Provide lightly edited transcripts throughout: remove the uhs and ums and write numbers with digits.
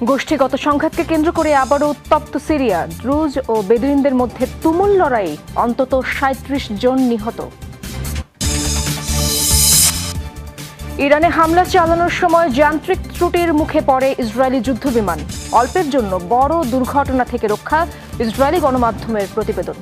গোষ্ঠীগত সংঘাতকে কেন্দ্র করে আবারও উত্তপ্ত সিরিয়া। দ্রুজ ও বেদুইনদের মধ্যে তুমুল লড়াই, অন্তত ৩৭ জন নিহত। ইরানে হামলা চালানোর সময় যান্ত্রিক ত্রুটির মুখে পড়ে ইসরায়েলি যুদ্ধবিমান। অল্পের জন্য বড় দুর্ঘটনা থেকে রক্ষা, ইসরায়েলি গণমাধ্যমের প্রতিবেদন।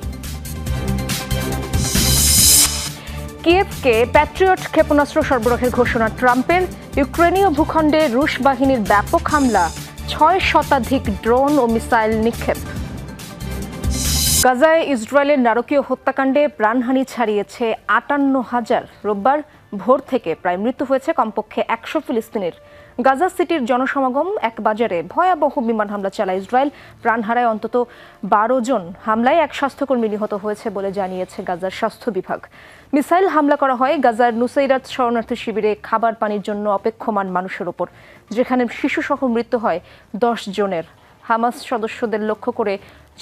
কিয়েভকে প্যাট্রিয়ট ক্ষেপণাস্ত্র সরবরাহের ঘোষণা ট্রাম্পের। ইউক্রেনীয় ভূখণ্ডে রুশ বাহিনীর ব্যাপক হামলা, ৬ শতাধিক ড্রোন ও মিসাইল নিক্ষেপ। গাজায় ইসরায়েলের নারকীয় হত্যাকাণ্ডে প্রাণহানি ছাড়িয়েছে ৫৮,০০০। রোববার ভোর থেকে প্রায় মৃত্যু হয়েছে কমপক্ষে ১০০ ফিলিস্তিনির। গাজা সিটির জনসমাগম এক বাজারে ভয়াবহ বিমান হামলা চালায় ইসরায়েল, প্রাণ হারায় অন্তত ১২ জন। হামলায় এক স্বাস্থ্যকর্মী নিহত হয়েছে বলে জানিয়েছে গাজার স্বাস্থ্য বিভাগ। মিসাইল হামলা করা হয় গাজার নুসাইরাত শরণার্থী শিবিরে খাবার পানির জন্য অপেক্ষমান মানুষের ওপর, যেখানে শিশুসহ মৃত্যু হয় ১০ জনের। হামাস সদস্যদের লক্ষ্য করে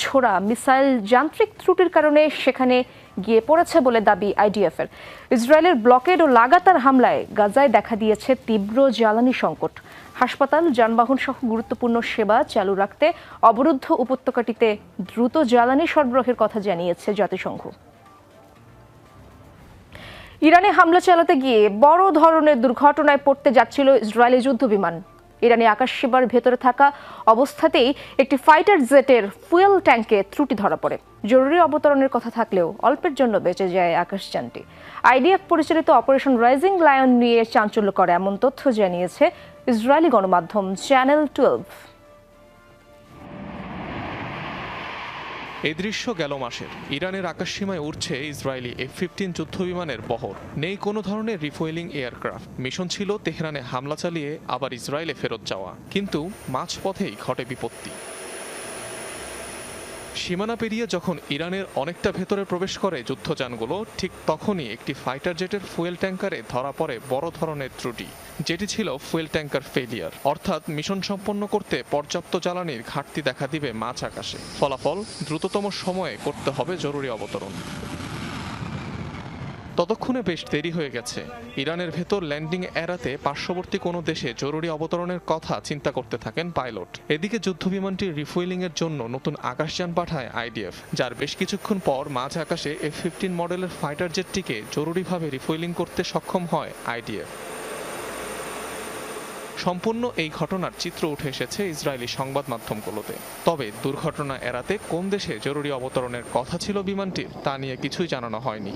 ছোড়া মিসাইল যান্ত্রিক ত্রুটির কারণে সেখানে গিয়ে পড়েছে বলে দাবি আইডিএফের। ইসরায়েলের ব্লকেড ও লাগাতার হামলায় গাজায় দেখা দিয়েছে তীব্র জ্বালানি সংকট। হাসপাতাল, যানবাহন সহ গুরুত্বপূর্ণ সেবা চালু রাখতে অবরুদ্ধ উপত্যকাটিতে দ্রুত জ্বালানি সরবরাহের কথা জানিয়েছে জাতিসংঘ। ইরানে হামলা চালাতে গিয়ে বড় ধরনের দুর্ঘটনায় পড়তে যাচ্ছিল ইসরায়েলি যুদ্ধবিমান। ইরানি আকাশসীমার ভেতরে থাকা অবস্থাতেই একটি ফাইটার জেটের ফুয়েল ট্যাঙ্কে ত্রুটি ধরা পড়ে। জরুরি অবতরণের কথা থাকলেও অল্পের জন্য বেঁচে যায় আকাশযানটি। আইডিএফ পরিচালিত অপারেশন রাইজিং লায়ন নিয়ে চাঞ্চল্যকর এমন তথ্য জানিয়েছে ইসরায়েলি গণমাধ্যম চ্যানেল 12। এই দৃশ্য গেল মাসের। ইরানের আকাশসীমায় উড়ছে ইসরায়েলি F-15 যুদ্ধবিমানের বহর। নেই কোনো ধরনের রিফুয়েলিং এয়ারক্রাফট। মিশন ছিল তেহরানে হামলা চালিয়ে আবার ইসরায়েলে ফেরত যাওয়া, কিন্তু মাঝপথেই ঘটে বিপত্তি। সীমানা পেরিয়ে যখন ইরানের অনেকটা ভেতরে প্রবেশ করে যুদ্ধযানগুলো, ঠিক তখনই একটি ফাইটার জেটের ফুয়েল ট্যাঙ্কারে ধরা পড়ে বড় ধরনের ত্রুটি, যেটি ছিল ফুয়েল ট্যাঙ্কার ফেলিয়ার। অর্থাৎ মিশন সম্পন্ন করতে পর্যাপ্ত জ্বালানির ঘাটতি দেখা দিবে মাঝ আকাশে। ফলাফল, দ্রুততম সময়ে করতে হবে জরুরি অবতরণ। ততক্ষণে বেশ দেরি হয়ে গেছে। ইরানের ভেতর ল্যান্ডিং এড়াতে পার্শ্ববর্তী কোনো দেশে জরুরি অবতরণের কথা চিন্তা করতে থাকেন পাইলট। এদিকে যুদ্ধবিমানটির রিফুয়েলিংয়ের জন্য নতুন আকাশযান পাঠায় আইডিএফ, যার বেশ কিছুক্ষণ পর মাঝ আকাশে F-15 মডেলের ফাইটার জেটটিকে জরুরিভাবে রিফুয়েলিং করতে সক্ষম হয় আইডিএফ। সম্পূর্ণ এই ঘটনার চিত্র উঠে এসেছে ইসরায়েলি সংবাদ মাধ্যমগুলোতে। তবে দুর্ঘটনা এড়াতে কোন দেশে জরুরি অবতরণের কথা ছিল বিমানটির, তা নিয়ে কিছুই জানানো হয়নি।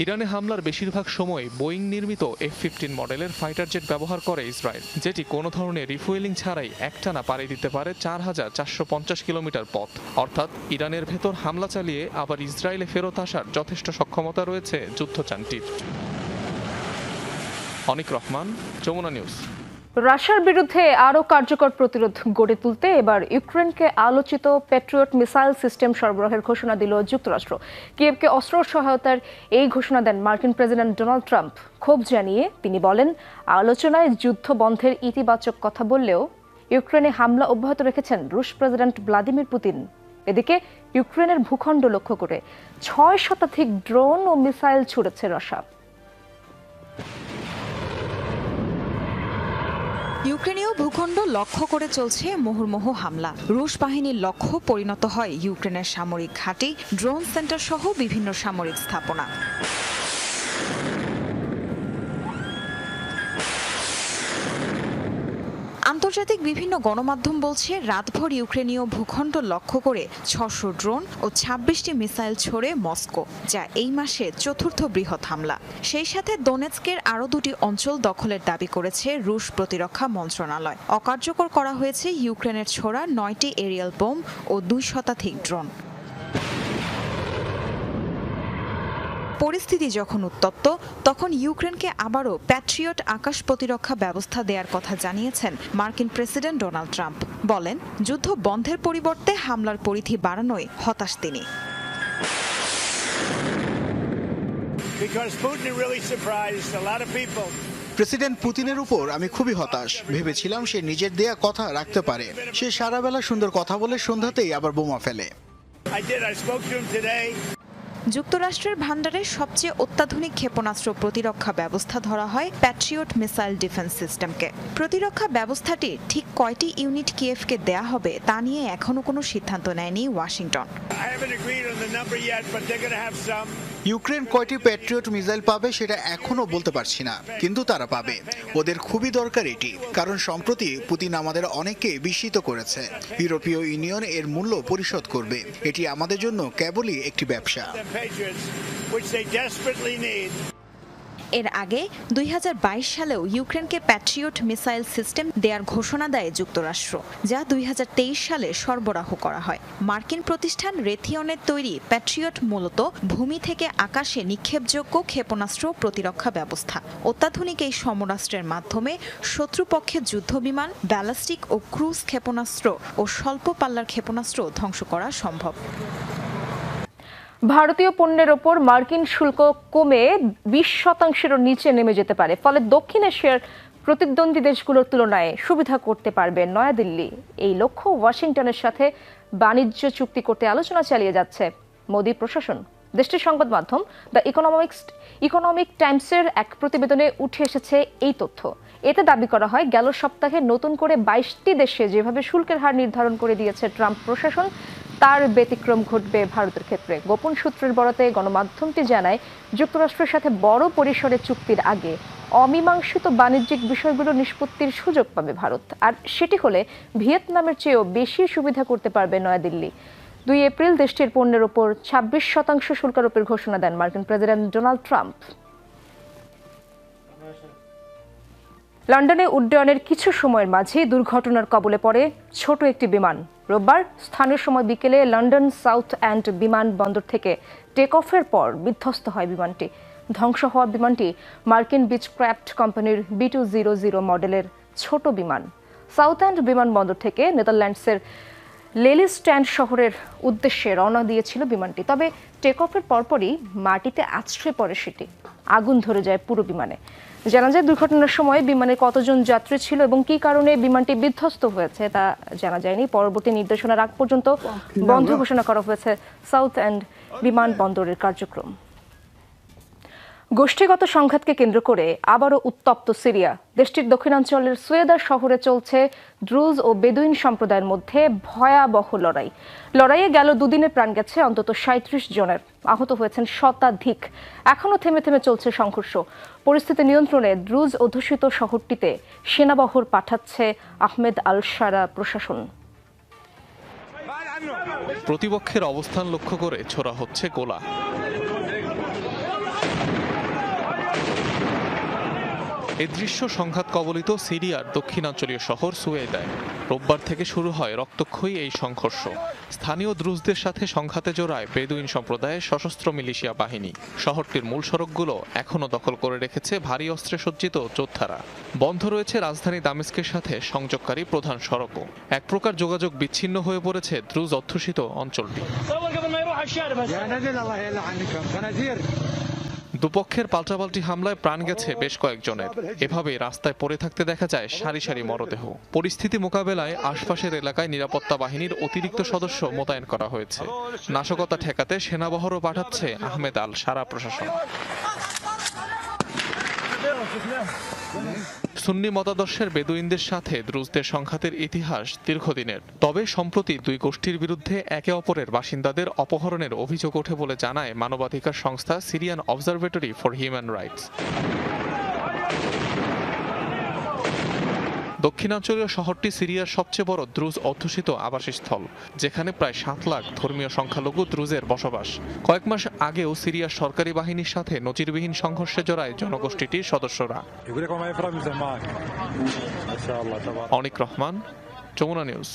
ইরানে হামলার বেশিরভাগ সময় বোয়িং নির্মিত F-15 মডেলের ফাইটার জেট ব্যবহার করে ইসরায়েল, যেটি কোনো ধরনের রিফুয়েলিং ছাড়াই একটানা পাড়ি দিতে পারে ৪,৪৫০ কিলোমিটার পথ। অর্থাৎ ইরানের ভেতর হামলা চালিয়ে আবার ইসরায়েলে ফেরত আসার যথেষ্ট সক্ষমতা রয়েছে যুদ্ধযানটির। অনিক রহমান, যমুনা নিউজ। রাশিয়ার বিরুদ্ধে আরও কার্যকর প্রতিরোধ গড়ে তুলতে এবার ইউক্রেনকে আলোচিত প্যাট্রিয়ট মিসাইল সিস্টেম সরবরাহের ঘোষণা দিল যুক্তরাষ্ট্র। কিয়েভকে অস্ত্র সহায়তার এই ঘোষণা দেন মার্কিন প্রেসিডেন্ট ডোনাল্ড ট্রাম্প। ক্ষোভ জানিয়ে তিনি বলেন, আলোচনায় যুদ্ধ বন্ধের ইতিবাচক কথা বললেও ইউক্রেনে হামলা অব্যাহত রেখেছেন রুশ প্রেসিডেন্ট ভ্লাদিমির পুতিন। এদিকে ইউক্রেনের ভূখণ্ড লক্ষ্য করে ৬ শতাধিক ড্রোন ও মিসাইল ছুড়েছে রাশিয়া। ইউক্রেনীয় ভূখণ্ড লক্ষ্য করে চলছে মুহুর্মুহু হামলা। রুশ বাহিনীর লক্ষ্য পরিণত হয় ইউক্রেনের সামরিক ঘাঁটি, ড্রোন সেন্টার সহ বিভিন্ন সামরিক স্থাপনা। আন্তর্জাতিক বিভিন্ন গণমাধ্যম বলছে, রাতভর ইউক্রেনীয় ভূখণ্ড লক্ষ্য করে ৬০০ ড্রোন ও ২৬টি মিসাইল ছোড়ে মস্কো, যা এই মাসে চতুর্থ বৃহৎ হামলা। সেই সাথে দোনেৎস্কের আরও ২টি অঞ্চল দখলের দাবি করেছে রুশ প্রতিরক্ষা মন্ত্রণালয়। অকার্যকর করা হয়েছে ইউক্রেনের ছোড়া ৯টি এরিয়াল বোম ও ২ শতাধিক ড্রোন। পরিস্থিতি যখন উত্তপ্ত, তখন ইউক্রেনকে আবারও প্যাট্রিয়ট আকাশ প্রতিরক্ষা ব্যবস্থা দেওয়ার কথা জানিয়েছেন মার্কিন প্রেসিডেন্ট ডোনাল্ড ট্রাম্প। বলেন, যুদ্ধ বন্ধের পরিবর্তে হামলার পরিধি বাড়ানোয় হতাশ তিনি। প্রেসিডেন্ট পুতিনের উপর আমি খুবই হতাশ। ভেবেছিলাম সে নিজের দেয়া কথা রাখতে পারে। সে সারা বেলা সুন্দর কথা বলে সন্ধ্যাতেই আবার বোমা ফেলে। যুক্তরাষ্ট্রের ভান্ডারে সবচেয়ে অত্যাধুনিক ক্ষেপণাস্ত্র প্রতিরক্ষা ব্যবস্থা ধরা হয় প্যাট্রিয়ট মিসাইল ডিফেন্স সিস্টেমকে। প্রতিরক্ষা ব্যবস্থাটি ঠিক কয়টি ইউনিট কিয়েভকে দেয়া হবে তা নিয়ে এখনো কোনো সিদ্ধান্ত নেয়নি ওয়াশিংটন। ইউক্রেন কয়টি প্যাট্রিয়ট মিসাইল পাবে সেটা এখনো বলতে পারছি না, কিন্তু তারা পাবে। ওদের খুবই দরকার এটি, কারণ সম্প্রতি পুতিন আমাদের অনেককে বিস্মিত করেছে। ইউরোপীয় ইউনিয়ন এর মূল্য পরিশোধ করবে। এটি আমাদের জন্য কেবলই একটি ব্যবসা। এর আগে 2022 সালেও ইউক্রেনকে প্যাট্রিয়ট মিসাইল সিস্টেম দেওয়ার ঘোষণা দেয় যুক্তরাষ্ট্র, যা 2023 সালে সরবরাহ করা হয়। মার্কিন প্রতিষ্ঠান রেথিয়নের তৈরি প্যাট্রিয়ট মূলত ভূমি থেকে আকাশে নিক্ষেপযোগ্য ক্ষেপণাস্ত্র প্রতিরক্ষা ব্যবস্থা। অত্যাধুনিক এই সমরাস্ত্রের মাধ্যমে শত্রুপক্ষের যুদ্ধবিমান, ব্যালিস্টিক ও ক্রুজ ক্ষেপণাস্ত্র ও স্বল্প পাল্লার ক্ষেপণাস্ত্র ধ্বংস করা সম্ভব। ভারতীয় পণ্যের ওপর মার্কিন শুল্ক কমে 20%-এরও নিচে নেমে যেতে পারে, ফলে দক্ষিণ এশিয়ার প্রতিদ্বন্দ্বী দেশগুলোর তুলনায় সুবিধা করতে পারবে নয়াদিল্লি। এই লক্ষ্য ওয়াশিংটনের সাথে বাণিজ্য চুক্তি করতে আলোচনা চালিয়ে যাচ্ছে মোদী প্রশাসন। দেশটির সংবাদ মাধ্যম দ্য ইকোনমিক টাইমসের এক প্রতিবেদনে উঠে এসেছে এই তথ্য। এতে দাবি করা হয়, গেল সপ্তাহে নতুন করে 22টি দেশে যেভাবে শুল্কের হার নির্ধারণ করে দিয়েছে ট্রাম্প প্রশাসন, তার ব্যতিক্রম ঘটবে ভারতের ক্ষেত্রে। গোপন সূত্রের বরাতে গণমাধ্যমটি জানায়, যুক্তরাষ্ট্রের সাথে বড় পরিসরে চুক্তির আগে অমীমাংসিত বাণিজ্যিক বিষয়গুলো নিষ্পত্তির সুযোগ পাবে ভারত, আর সেটি হলে ভিয়েতনামের চেয়েও বেশি সুবিধা করতে পারবে নয়াদিল্লি। 2 এপ্রিল দেশটির পণ্যের ওপর 26% শুল্ক আরোপের ঘোষণা দেন মার্কিন প্রেসিডেন্ট ডোনাল্ড ট্রাম্প। লন্ডনে উড্ডয়নের কিছু সময়ের মাঝে দুর্ঘটনার কবলে পড়ে ছোট একটি বিমান। রোববার স্থানীয় সময় বিকেলে লন্ডন সাউথ এন্ড বিমানবন্দর থেকে টেক অফের পর বিধ্বস্ত হয় বিমানটি। ধ্বংস হওয়া বিমানটি মার্কিন বিচক্রাফট কোম্পানির B200 মডেলের ছোট বিমান। সাউথ এন্ড বিমানবন্দর থেকে নেদারল্যান্ডসের লেলিস্ট্যান্ড শহরের উদ্দেশ্যে রওনা দিয়েছিল বিমানটি, তবে টেক অফের পরপরই মাটিতে আছড়ে পড়ে সেটি। আগুন ধরে যায় পুরো বিমানে। জানা যায়, দুর্ঘটনার সময় বিমানে কতজন যাত্রী ছিল এবং কী কারণে বিমানটি বিধ্বস্ত হয়েছে তা জানা যায়নি। পরবর্তী নির্দেশনার আগ পর্যন্ত বন্ধ ঘোষণা করা হয়েছে সাউথ এন্ড বিমানবন্দরের কার্যক্রম। গোষ্ঠীগত সংঘাতকে কেন্দ্র করে আবারও উত্তপ্ত সিরিয়া। দেশটির দক্ষিণাঞ্চলের সুয়েদা শহরে চলছে দ্রুজ ও বেদুইন সম্প্রদায়ের মধ্যে ভয়াবহ লড়াই। লড়াইয়ে গেল দুদিনে প্রাণ গেছে অন্তত 37 জনের, আহত হয়েছেন শতাধিক। এখনও থেমে থেমে চলছে সংঘর্ষ। পরিস্থিতি নিয়ন্ত্রণে দ্রুজ অধ্যুষিত শহরটিতে সেনাবহর পাঠাচ্ছে আহমেদ আল শারা প্রশাসন। প্রতিপক্ষের অবস্থান লক্ষ্য করে ছোড়া হচ্ছে গোলা। এই দৃশ্য সংঘাত কবলিত সিরিয়ার দক্ষিণাঞ্চলীয় শহর সুয়েদায়। রোববার থেকে শুরু হয় রক্তক্ষয়ী এই সংঘর্ষ। স্থানীয় দ্রুজদের সাথে সংঘাতে জড়ায় বেদুইন সম্প্রদায়ের সশস্ত্র মিলিশিয়া বাহিনী। শহরটির মূল সড়কগুলো এখনও দখল করে রেখেছে ভারী অস্ত্রে সজ্জিত যোদ্ধারা। বন্ধ রয়েছে রাজধানী দামেস্কের সাথে সংযোগকারী প্রধান সড়কও। এক প্রকার যোগাযোগ বিচ্ছিন্ন হয়ে পড়েছে দ্রুজ অধ্যুষিত অঞ্চলটি। দুপক্ষের পাল্টাপাল্টি হামলায় প্রাণ গেছে বেশ কয়েকজনের। এভাবে রাস্তায় পড়ে থাকতে দেখা যায় সারি সারি মরদেহ। পরিস্থিতি মোকাবেলায় আশপাশের এলাকায় নিরাপত্তা বাহিনীর অতিরিক্ত সদস্য মোতায়েন করা হয়েছে। নাশকতা ঠেকাতে সেনাবহরও পাঠাচ্ছে আহমেদ আল শারা প্রশাসন। সুন্নি মতাদর্শের বেদুইনদের সাথে দ্রুজদের সংঘাতের ইতিহাস দীর্ঘদিনের। তবে সম্প্রতি দুই গোষ্ঠীর বিরুদ্ধে একে অপরের বাসিন্দাদের অপহরণের অভিযোগ ওঠে বলে জানায় মানবাধিকার সংস্থা Syrian observatory for human rights. দক্ষিণাঞ্চলীয় শহরটি সিরিয়ার সবচেয়ে বড় দ্রুজ অধ্যুষিত আবাসস্থল, যেখানে প্রায় 7 লাখ ধর্মীয় সংখ্যালঘু দ্রুজের বসবাস। কয়েক মাস আগেও সিরিয়ার সরকারি বাহিনীর সাথে নজিরবিহীন সংঘর্ষে জড়ায় জনগোষ্ঠীটির সদস্যরা। অনিক রহমান, যমুনা নিউজ।